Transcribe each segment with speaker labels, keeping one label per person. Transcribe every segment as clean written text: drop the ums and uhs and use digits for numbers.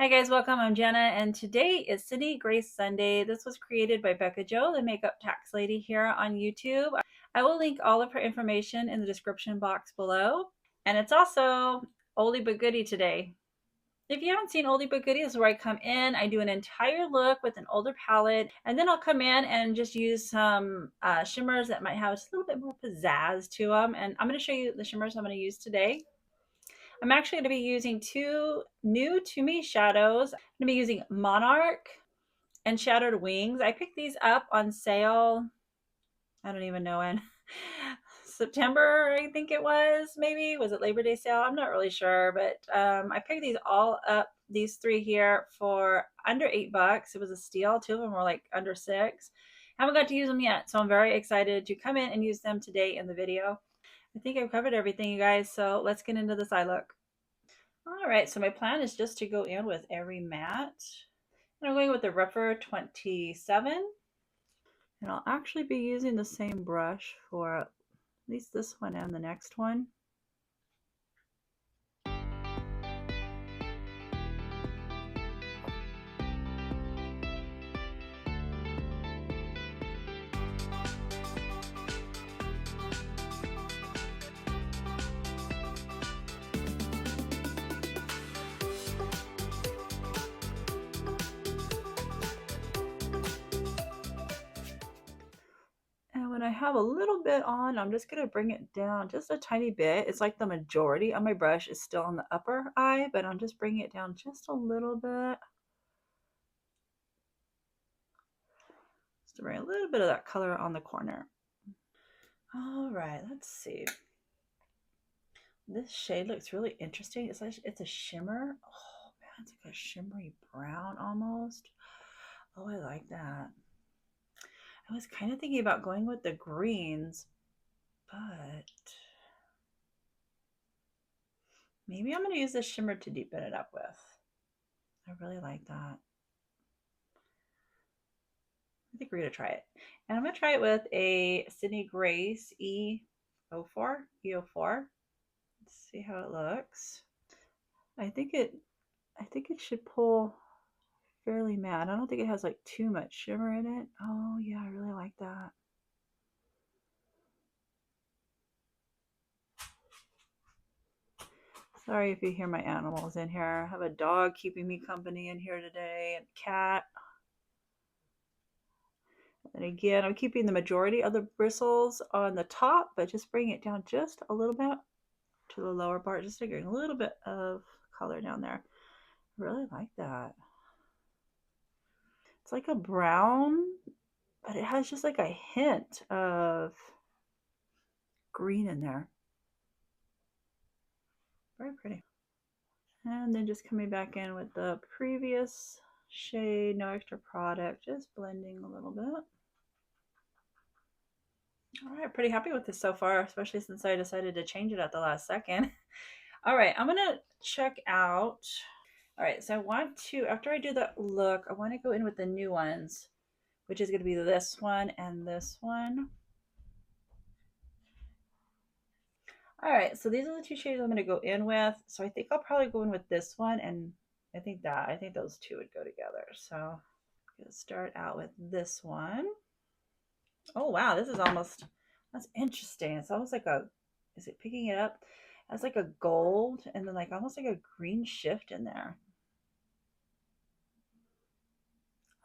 Speaker 1: Hi guys, welcome. I'm Jenna, and today is City Grace Sunday. This was created by Bekah Jo, the makeup tax lady here on YouTube. I will link all of her information in the description box below. And it's also Oldie but Goodie today. If you haven't seen Oldie but Goodie, this is where I come in. I do an entire look with an older palette, and then I'll come in and just use some shimmers that might have just a little bit more pizzazz to them. And I'm going to show you the shimmers I'm going to use today. I'm actually going to be using two new to me shadows. I'm going to be using Monarch and Shattered Wings. I picked these up on sale. I don't even know when. September, I think it was, maybe. Was it Labor Day sale? I'm not really sure, but I picked these all up, these three here, for under $8. It was a steal. Two of them were like under $6. Haven't got to use them yet, so I'm very excited to come in and use them today in the video. I think I've covered everything, you guys, so let's get into this eye look. All right, so my plan is just to go in with every matte. And I'm going with the Rougher 27. And I'll actually be using the same brush for at least this one and the next one. And when I have a little bit on, I'm just going to bring it down just a tiny bit. It's like the majority of my brush is still on the upper eye, but I'm just bringing it down just a little bit. Just to bring a little bit of that color on the corner. All right, let's see. This shade looks really interesting. It's a shimmer. Oh man, it's like a shimmery brown almost. Oh, I like that. I was kind of thinking about going with the greens, but maybe I'm going to use this shimmer to deepen it up with. I really like that. I think we're going to try it. And I'm going to try it with a Sydney Grace E04. Let's see how it looks. I think it should pull fairly matte. I don't think it has like too much shimmer in it. Oh yeah, I really like that. Sorry if you hear my animals in here. I have a dog keeping me company in here today, and a cat. And again, I'm keeping the majority of the bristles on the top, but just bringing it down just a little bit to the lower part, just to get a little bit of color down there. I really like that. It's like a brown, but it has just like a hint of green in there. Very pretty. And then just coming back in with the previous shade, no extra product, just blending a little bit. All right, pretty happy with this so far, especially since I decided to change it at the last second. All right, I'm gonna check out. All right, so I want to, after I do that look, I want to go in with the new ones, which is gonna be this one and this one. All right, so these are the two shades I'm gonna go in with. So I think I'll probably go in with this one, and I think those two would go together. So I'm gonna start out with this one. Oh wow, this is almost, that's interesting. It's almost like a, is it picking it up? It's like a gold and then like almost like a green shift in there.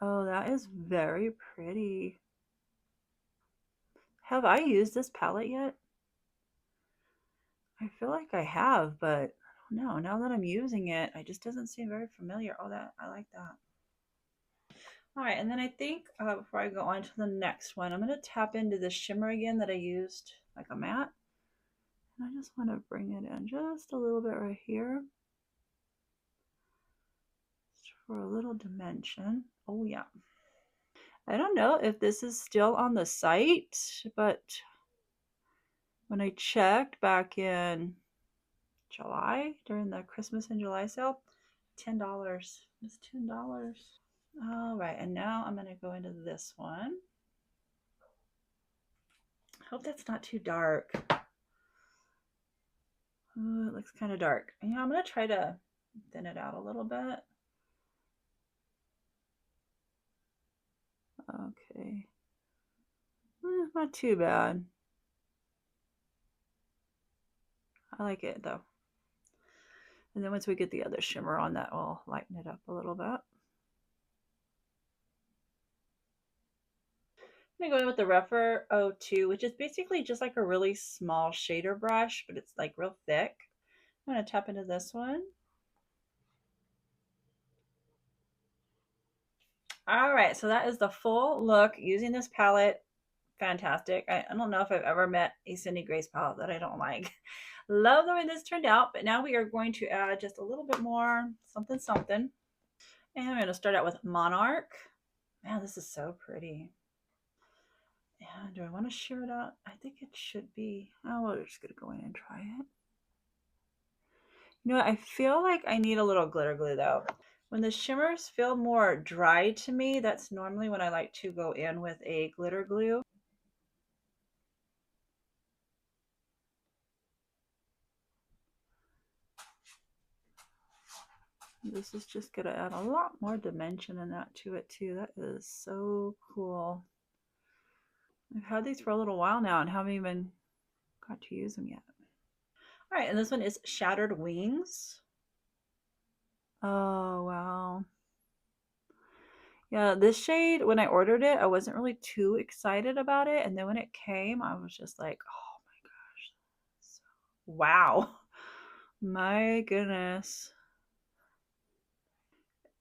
Speaker 1: Oh, that is very pretty. Have I used this palette yet? I feel like I have, but I don't know. Now that I'm using it, it just doesn't seem very familiar. Oh, that, I like that. All right, and then I think before I go on to the next one, I'm going to tap into the shimmer again that I used like a matte. And I just want to bring it in just a little bit right here. Just for a little dimension. Oh yeah. I don't know if this is still on the site, but when I checked back in July during the Christmas and July sale, $10. It's $10. All right, and now I'm going to go into this one. Hope that's not too dark. Ooh, it looks kind of dark. Yeah, I'm going to try to thin it out a little bit. Okay. Not too bad. I like it though. And then once we get the other shimmer on, that will lighten it up a little bit. I'm gonna go in with the Rougher 02, which is basically just like a really small shader brush, but it's like real thick. I'm gonna tap into this one. All right, so that is the full look using this palette. Fantastic. I don't know if I've ever met a Cindy Grace palette that I don't like. Love the way this turned out, but now we are going to add just a little bit more something something. And I'm going to start out with Monarch. Man, this is so pretty. Yeah, do I want to share it out? I think it should be. Oh, we're just going to go in and try it. You know what? I feel like I need a little glitter glue though. When the shimmers feel more dry to me, that's normally when I like to go in with a glitter glue. This is just going to add a lot more dimension and that to it too. That is so cool. I've had these for a little while now and haven't even got to use them yet. All right, and this one is Shattered Wings. Oh, wow. Yeah, this shade, when I ordered it, I wasn't really too excited about it. And then when it came, I was just like, oh my gosh. So, wow. My goodness.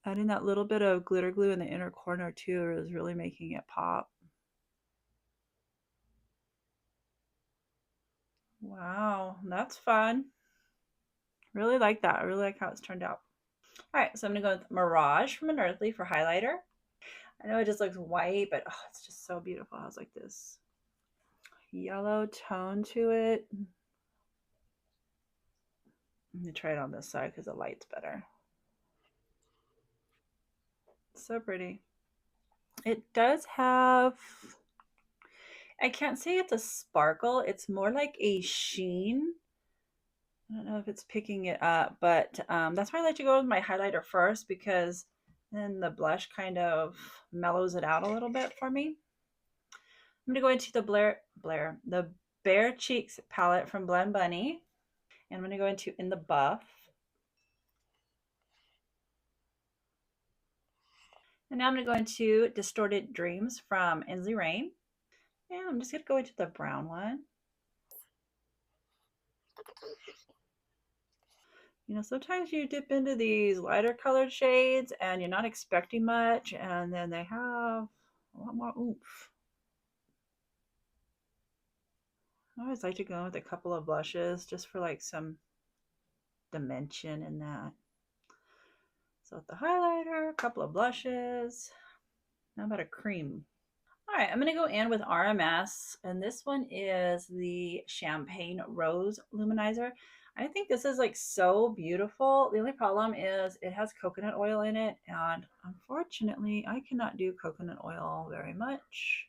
Speaker 1: Adding that little bit of glitter glue in the inner corner too is really making it pop. Wow, that's fun. Really like that. I really like how it's turned out. All right, so I'm gonna go with Mirage from Unearthly for highlighter. I know it just looks white, but oh, it's just so beautiful. It has like this yellow tone to it. Let me try it on this side because the light's better. It's so pretty. It does have, I can't say it's a sparkle. It's more like a sheen. I don't know if it's picking it up, but that's why I like to go with my highlighter first because then the blush kind of mellows it out a little bit for me. I'm gonna go into the Bare Cheeks palette from Blend Bunny, and I'm gonna go into In the Buff. And now I'm gonna go into Distorted Dreams from Ensley Reign. And I'm just gonna go into the brown one. You know, sometimes you dip into these lighter colored shades and you're not expecting much, and then they have a lot more oomph. I always like to go in with a couple of blushes just for like some dimension in that. So with the highlighter, a couple of blushes. How about a cream? All right, I'm going to go in with RMS, and this one is the Champagne Rose Luminizer. I think this is like so beautiful. The only problem is it has coconut oil in it, and unfortunately, I cannot do coconut oil very much.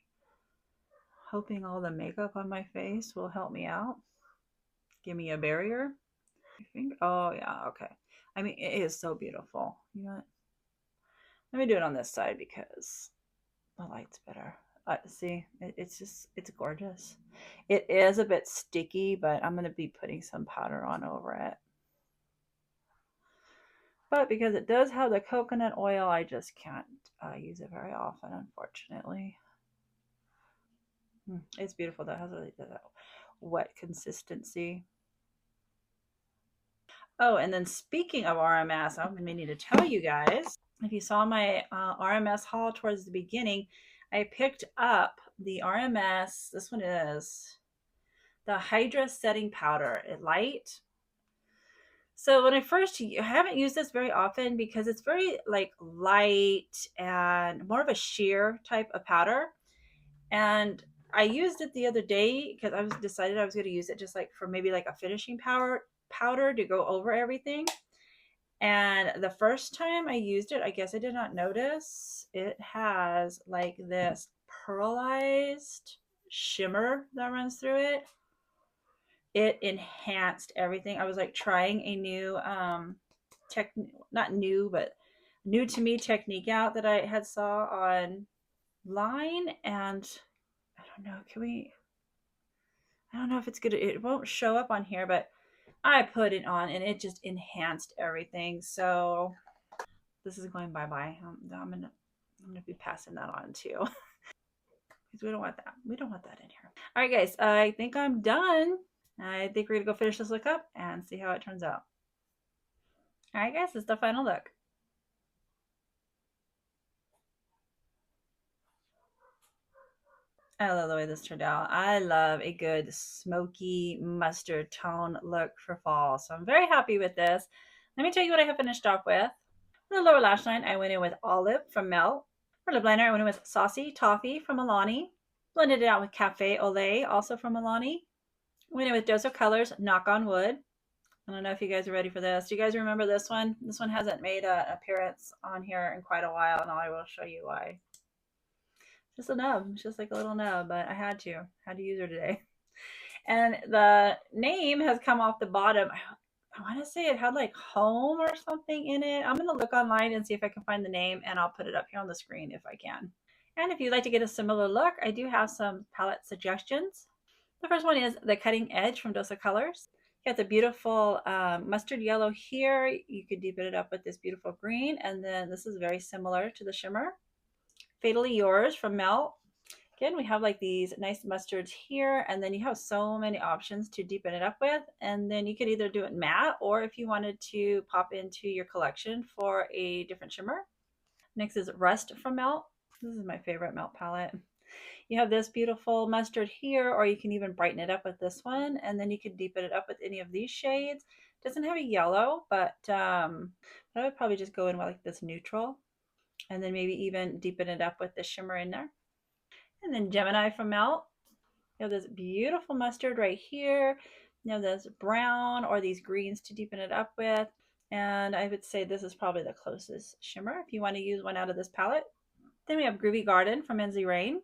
Speaker 1: Hoping all the makeup on my face will help me out. Give me a barrier. I think, oh yeah, okay. I mean, it is so beautiful. You know what? Let me do it on this side because the light's better. See, it's just, it's gorgeous. It is a bit sticky, but I'm going to be putting some powder on over it. But because it does have the coconut oil, I just can't use it very often, unfortunately. It's beautiful. That has really that wet consistency. Oh, and then speaking of RMS, I'm going to need to tell you guys, if you saw my RMS haul towards the beginning, I picked up the RMS. This one is the Hydra Setting Powder at Light. So when I haven't used this very often because it's very like light and more of a sheer type of powder. And I used it the other day because I was decided I was going to use it just like for maybe like a finishing powder to go over everything. And the first time I used it, I guess I did not notice it has like this pearlized shimmer that runs through it. It enhanced everything. I was like trying a new not new, but new to me technique out that I had saw on line, and I don't know, I don't know if it's good. It won't show up on here, but I put it on and it just enhanced everything. So this is going bye-bye. I'm gonna be passing that on too. Because we don't want that. We don't want that in here. All right, guys. I think I'm done. I think we're gonna go finish this look up and see how it turns out. All right, guys. This is the final look. I love the way this turned out. I love a good smoky mustard tone look for fall. So I'm very happy with this. Let me tell you what I have finished off with. For the lower lash line, I went in with Olive from Melt. For lip liner, I went in with Saucy Toffee from Alani. Blended it out with Cafe Olay, also from Alani. Went in with Dose of Colors, Knock on Wood. I don't know if you guys are ready for this. Do you guys remember this one? This one hasn't made an appearance on here in quite a while, and I will show you why. Just a nub. It's just like a little nub, but I had to use her today. And the name has come off the bottom. I want to say it had like home or something in it. I'm going to look online and see if I can find the name, and I'll put it up here on the screen if I can. And if you'd like to get a similar look, I do have some palette suggestions. The first one is the Cutting Edge from Dose of Colors. You got the beautiful mustard yellow here. You could deepen it up with this beautiful green, and then this is very similar to the shimmer. Fatally Yours from Melt. Again, we have like these nice mustards here, and then you have so many options to deepen it up with. And then you could either do it matte, or if you wanted to pop into your collection for a different shimmer. Next is Rust from Melt. This is my favorite Melt palette. You have this beautiful mustard here, or you can even brighten it up with this one, and then you can deepen it up with any of these shades. It doesn't have a yellow, but I would probably just go in with like this neutral, and then maybe even deepen it up with the shimmer in there. And then Gemini from Melt. You have this beautiful mustard right here. You have this brown or these greens to deepen it up with. And I would say this is probably the closest shimmer if you want to use one out of this palette. Then we have Groovy Garden from Ensley Reign.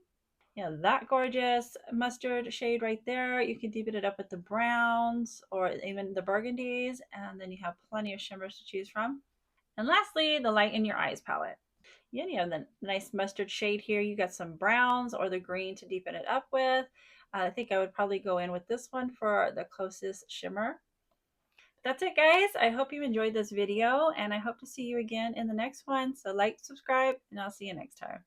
Speaker 1: You know, that gorgeous mustard shade right there. You can deepen it up with the browns or even the burgundies. And then you have plenty of shimmers to choose from. And lastly, the Light in Your Eyes palette. Yeah, you have the nice mustard shade here. You got some browns or the green to deepen it up with. I think I would probably go in with this one for the closest shimmer. That's it, guys. I hope you enjoyed this video, and I hope to see you again in the next one. So like, subscribe, and I'll see you next time.